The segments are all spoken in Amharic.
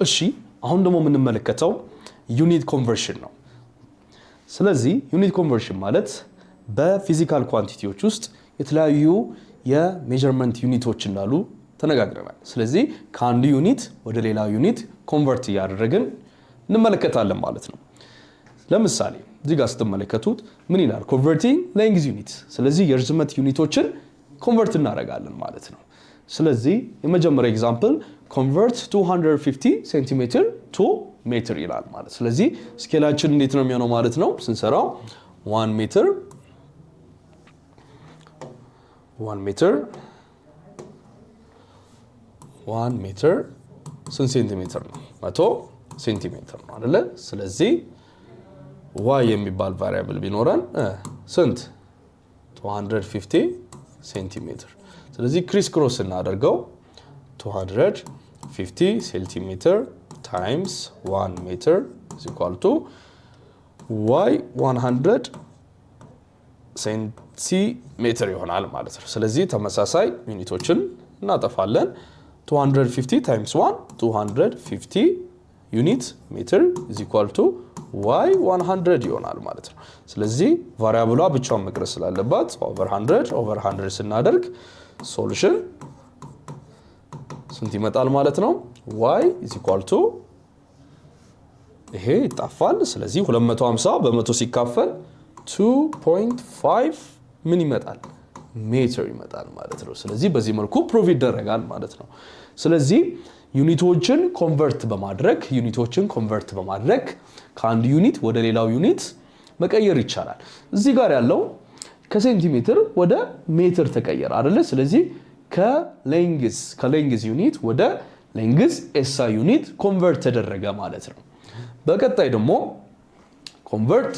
እሺ አሁን ደግሞ የምንመለከተው ዩኒት ኮንቨርሽን ነው ስለዚህ ዩኒት ኮንቨርሽን ማለት በፊዚካል ኳንቲቲዎች ውስጥ የተለያዩ የሜዠርመንት ዩኒቶች እንዳሉ ተነጋግረናል ስለዚህ ከአንዱ ዩኒት ወደ ሌላ ዩኒት ኮንቨርት ያደረግን እንመለከታለን ማለት ነው ለምሳሌ እዚህ ጋር ስትመለከቱት ምን ይላል ኮንቨርቲንግ ሌንግዝ ዩኒት ስለዚህ የርዝመት ዩኒቶችን ኮንቨርት እናደርጋለን ማለት ነው ስለዚህ የመጀመሪያ ኤግዛምፕል ኮንቨርት 250 ሴንቲሜትር ቱ ሜትር ይላል ማለት ስለዚህ ስኬላችን እንዴት ነው የሚሆነው ማለት ነው ስንሰራው 1 ሜትር 1 ሜትር ስንት ሴንቲሜትር ነው 100 ሴንቲሜትር ነው አይደለ ስለዚህ y የሚባል ቫሪያብል ቢኖረን ስንት 250 ሴንቲሜትር ስለዚህ ክሪስ ክሮስ እናደርገው 250 ሴንቲሜትር times 1 meter is equal to y 100 ሴንቲሜትር ይሆናል ማለት ነው ስለዚህ ተመሳሳይ ዩኒቶችን እናጠፋለን 250 times 1 250 ዩኒት ሜትር is equal to y 100 ይሆናል ማለት ነው ስለዚህ ቫሪያብሏ ብቻውን መቅረት ስላለባት over 100 ስናደርግ ሶሉሽን ስንት ይመጣል ማለት ነው y is equal to ይሄ ይጣፋል ስለዚህ 250 በመቶ ሲካፈል 2.5 ምን ይመጣል ሜትር ይመጣል ማለት ነው ስለዚህ በዚህ መልኩ ፕሩቭ ይደረጋል ማለት ነው ስለዚህ ዩኒቶችን ኮንቨርት በማድረግ ከአንድ ዩኒት ወደ ሌላው ዩኒት መቀየር ይቻላል እዚህ ጋር ያለው ከሴንቲሜትር ወደ ሜትር ተቀየረ አይደለ ስለዚህ ከሌንግዝ ዩኒት ወደ ሌንግዝ ኤስአይ ዩኒት ኮንቨርት ተደረገ ማለት ነው በቀጣይ ደግሞ ኮንቨርት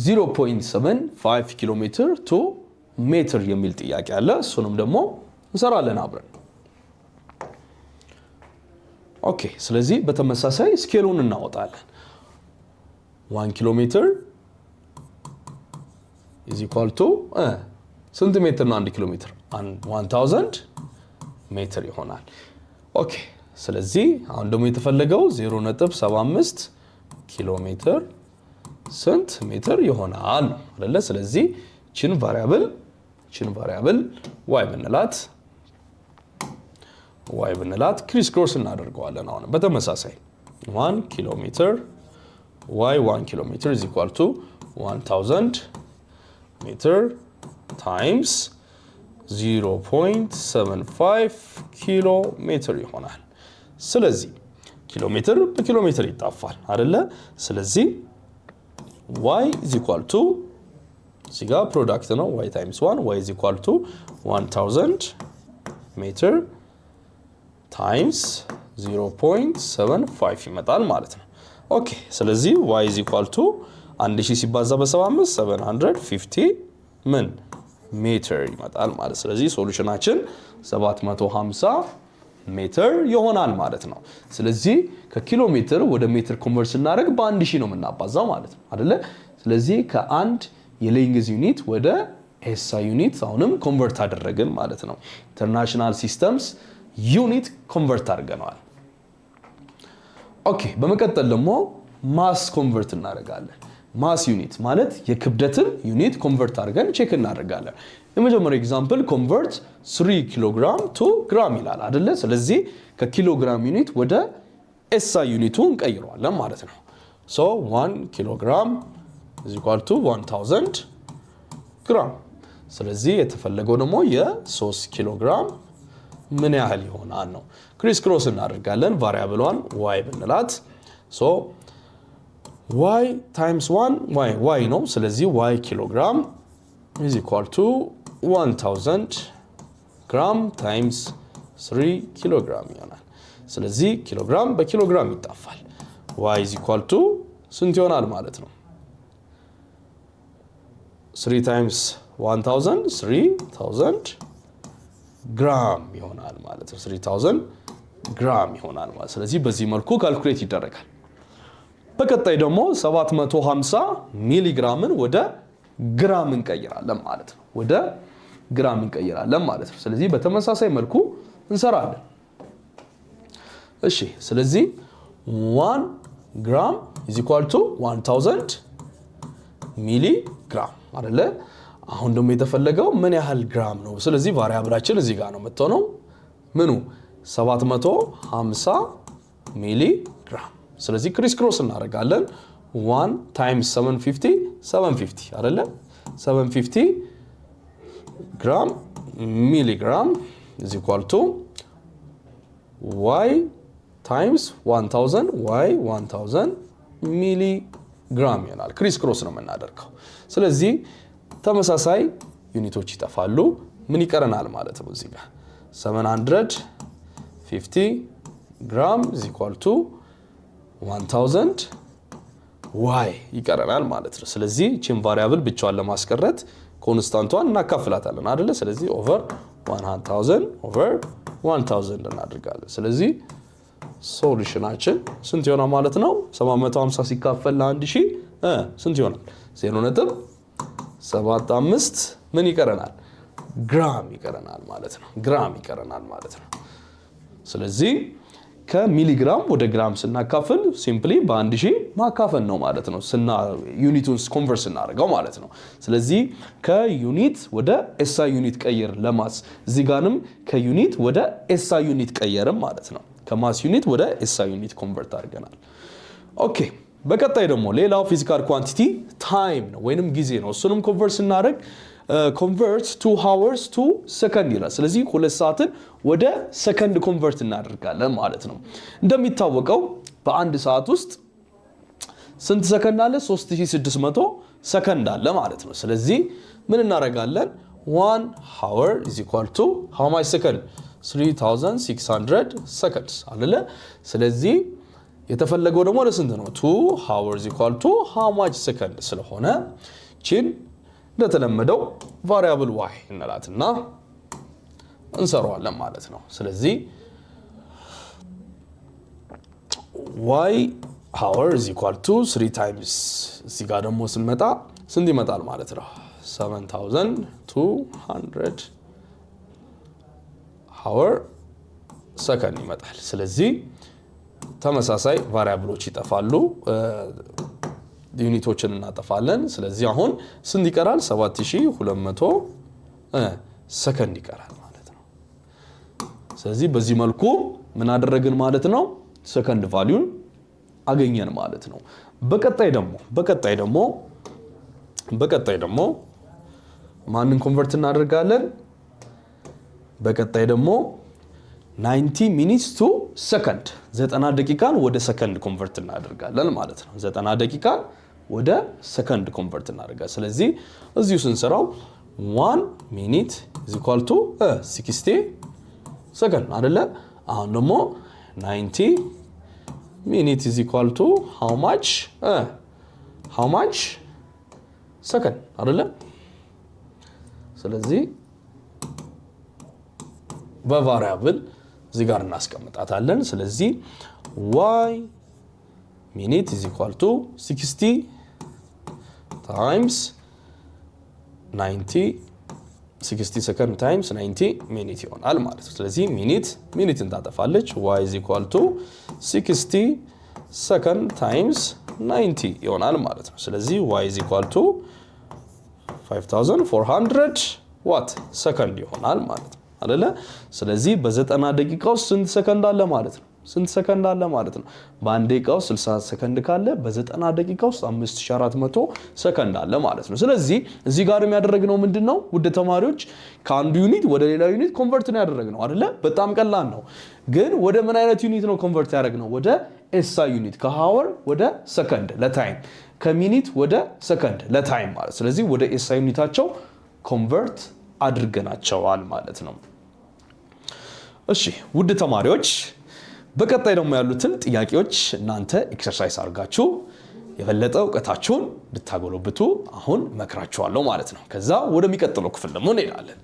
0.75 ኪሎ ሜትር ቱ ሜትር የሚል ጥያቄ አለ እሱንም ደግሞ እንሰራለን አብረን ኦኬ ስለዚህ በተመሳሳይ ስኬሉን እናወጣለን 1 ኪሎ ሜትር is equal to ስንት ሜትር ነው 1 ኪሎ ሜትር 1000 ሜትር ይሆናል ኦኬ ስለዚህ አሁን ደግሞ የተፈለገው 0.75 ኪሎ ሜትር ስንት ሜትር ይሆናል አይደለ ስለዚህ ቺን ቫሪያብል y ብንላት ክሪስ ክሮስ እናደርገዋለን አሁን በተመሳሳይ 1 ኪሎ ሜትር y 1 ኪሎ ሜትር is equal to 1000 ሜትር times 0.75 ኪሎ ሜትር ይሆናል ስለዚህ ኪሎ ሜትር በኪሎ ሜትር ይጣፋል አይደለ ስለዚህ y is equal to እዚህ ጋር ፕሮዳክት ነው y times 1 y is equal to 1000 ሜትር times 0.75 ይመጣል ማለት ነው ኦኬ ስለዚህ y is equal to 1000 ሲባዛ በ75 750 ምን ሜትር ይመጣል ማለት ስለዚህ ሶሉሽናችን 750 ሜትር ይሆናል ማለት ነው ስለዚህ ከኪሎ ሜትር ወደ ሜትር ኮንቨርት ስናደርግ በ1000 ነው የምናባዛው ማለት ነው አይደለ ስለዚህ ከአንድ የሌንግዝ ዩኒት ወደ ኤስአይ ዩኒት አሁንም ኮንቨርት አደረግን ማለት ነው ኢንተርናሽናል ሲስተምስ ዩኒት ኮንቨርት አድርገናል ኦኬ በመቀጠል ደግሞ ማስ ኮንቨርት እናደርጋለን ማስ ዩኒት ማለት የክብደትን ዩኒት ኮንቨርት አድርገን ቼክ እናደርጋለን የመጀመሪያው ኤግዛምፕል ኮንቨርት 3 ኪሎግራም ቱ ግራም ይላል አይደለ ስለዚህ ከኪሎግራም ዩኒት ወደ ኤስአይ ዩኒቱ እንቀይረዋለን ማለት ነው so 1 ኪሎግራም is equal to 1000 ግራም ስለዚህ የተፈለገው ደግሞ የ3 ኪሎግራም ምን ያህል ይሆናል ነው ክሪስ ክሮስ እናደርጋለን ቫሪያብሏን y ብንላት so y times 1 y ነው ስለዚህ y ኪሎግራም is equal to 1000 gram times 3 kilogram ይሆናል ስለዚህ ኪሎግራም በኪሎግራም ይጣፋል y is equal to ስንት ይሆናል ማለት ነው 3 times 1000 3000 ግራም ይሆናል ማለት ነው 3000 ግራም ይሆናል ማለት ስለዚህ በዚህ መልኩ ካልኩሌት ይደረጋል በቀጣይ ደግሞ 750 ሚሊ ግራምን ወደ ግራም እንቀይራለን ማለት ነው ወደ ግራም እንቀይራለን ማለት ነው ስለዚህ በተመሳሳይ መልኩ እንሰራለን እሺ ስለዚህ 1 gram is equal to 1000 ሚሊግራም አይደለ? አሁን ደግሞ የተፈለገው ምን ያህል ግራም ነው? ስለዚህ ቫሪያብላችን እዚህ ጋር ነው የምትሆነው ምኑ 750 ሚሊግራም። ስለዚህ ክሪስ ክሮስ እናደርጋለን 1 times 750 750 አይደለ? 750 gram milligram is equal to y times 1000 y 1000 milligram ይሆናል። ክሪስ ክሮስ ነው የምናደርገው። ስለዚህ ተመሳሳይ ዩኒቶች ይጠፋሉ። ምን ይቀረናል ማለት ነው? እዚህ ጋር 750 gram is equal to 1000 y ይቀረናል ማለት ነው። ስለዚህ ቺን ቫሪያብል ብቻዋን ለማስቀረት ኮንስታንቷን እናካፍላታለን አይደለ? ስለዚህ ኦቨር 1000 ኦቨር 1000 እናደርጋለን። ስለዚህ ሶሉሽናችን ስንት ይሆናል ማለት ነው? 750 ሲካፈል ለ1000 ስንት ይሆናል? 0.75 ምን ይቀረናል? ግራም ይቀረናል ማለት ነው። ግራም ይቀረናል ማለት ነው። ስለዚህ ከሚሊግራም ወደ ግራም ስናካፍል ሲምፕሊ በ1000 ማካፈል ነው ማለት ነው። ዩኒቱን ኮንቨርት ስናደርገው ማለት ነው። ስለዚህ ከዩኒት ወደ ኤስአይ ዩኒት ቀየር ለማስ እዚህ ጋርም ከዩኒት ወደ ኤስአይ ዩኒት ቀየርም ማለት ነው። ከማስ ዩኒት ወደ ኤስአይ ዩኒት ኮንቨርት አድርገናል። ኦኬ በቀጣይ ደግሞ ሌላው ፊዚካል ኳንቲቲ ታይም ነው ወይንም ጊዜ ነው። እሱንም ኮንቨርት ስናደርግ convert 2 hours to second ይላል። ስለዚህ 2 ሰዓትን ወደ ሰከንድ ኮንቨርት እናደርጋለን ማለት ነው። እንደሚታወቀው በአንድ ሰዓት ውስጥ ስንት ሰከንድ አለ? 3600 ሰከንድ አለ ማለት ነው። ስለዚህ ምን እናደርጋለን? 1 hour is equal to how much second? 3600 seconds አይደለ? ስለዚህ የተፈለገው ደግሞ ለስንት ነው? 2 hours equal to how much second ስለሆነ ቺን እንደተለመደው ቫሪያብል y እንላትና እንሰራዋለን ማለት ነው። ስለዚህ y hour is equal to 3 times እዚህ ጋር ደግሞ ስንመጣ ስንት ይመጣል ማለት ነው? 7200 hour second ይመጣል። ስለዚህ ተመሳሳይ ቫሪያብሎች ይጠፋሉ። ዩኒቶችን እናጠፋለን። ስለዚህ አሁን ስንት ይቀራል? 7200 ሰከንድ ይቀራል ማለት ነው። ስለዚህ በዚህ መልኩ ምን አደረግን ማለት ነው? ሰከንድ ቫልዩን አገኘን ማለት ነው። በቀጣይ ደግሞ ማንን ኮንቨርት እናደርጋለን? በቀጣይ ደግሞ 90 minutes to second 90 ደቂቃን ወደ ሰከንድ ኮንቨርት እናደርጋለን ማለት ነው። 90 ደቂቃን ወደ ሰከንድ ኮንቨርት እናደርጋለን። ስለዚህ እዚሁ ስንሰራው 1 minute is equal to 60 second አይደለ? አሁን ደግሞ 90 minutes is equal to how much second አይደለ? ስለዚህ በቫሪያብል እዚህ ጋር እናስቀምጣታለን። ስለዚህ y minute is equal to 60 times 90 60 second times 90 minute ይሆናል ማለት ነው። ስለዚህ ሚኒት እንታጠፋለች y is equal to 60 second times 90 ይሆናል ማለት ነው። ስለዚህ y is equal to 5400 what second ይሆናል ማለት ነው አይደለ? ስለዚህ በ90 ደቂቃ ውስጥ ስንት ሰከንድ አለ ማለት ነው? ስንት ሰከንድ አለ ማለት ነው? በአንድ ደቂቃ ውስጥ 60 ሰከንድ ካለ በ90 ደቂቃ ውስጥ 5400 ሰከንድ አለ ማለት ነው። ስለዚህ እዚህ ጋርም ያደረግነው ምንድነው? ውድ ተማሪዎች ከአንዱ ዩኒት ወደ ሌላ ዩኒት ኮንቨርት ነው ያደረግነው አይደለ? በጣም ቀላል ነው። ግን ወደ ምን አይነት ዩኒት ነው ኮንቨርት ያደረግነው? ወደ ኤስአይ ዩኒት። ከሃወር ወደ ሰከንድ ለታይም፣ ከሚኒት ወደ ሰከንድ ለታይም ማለት። ስለዚህ ወደ ኤስአይ ዩኒታቸው ኮንቨርት አድርገናቸዋል ማለት ነው። እሺ ውድ ተማሪዎች በቀጣይ ደግሞ ያሉትን ጥያቄዎች እናንተ ኤክሰርሳይዝ አድርጋችሁ የበለጠ ዕውቀታችሁን እንድታጎለብቱ አሁን መክራችኋለሁ ማለት ነው። ከዛ ወደሚቀጥለው ክፍል ደግሞ እንሄዳለን።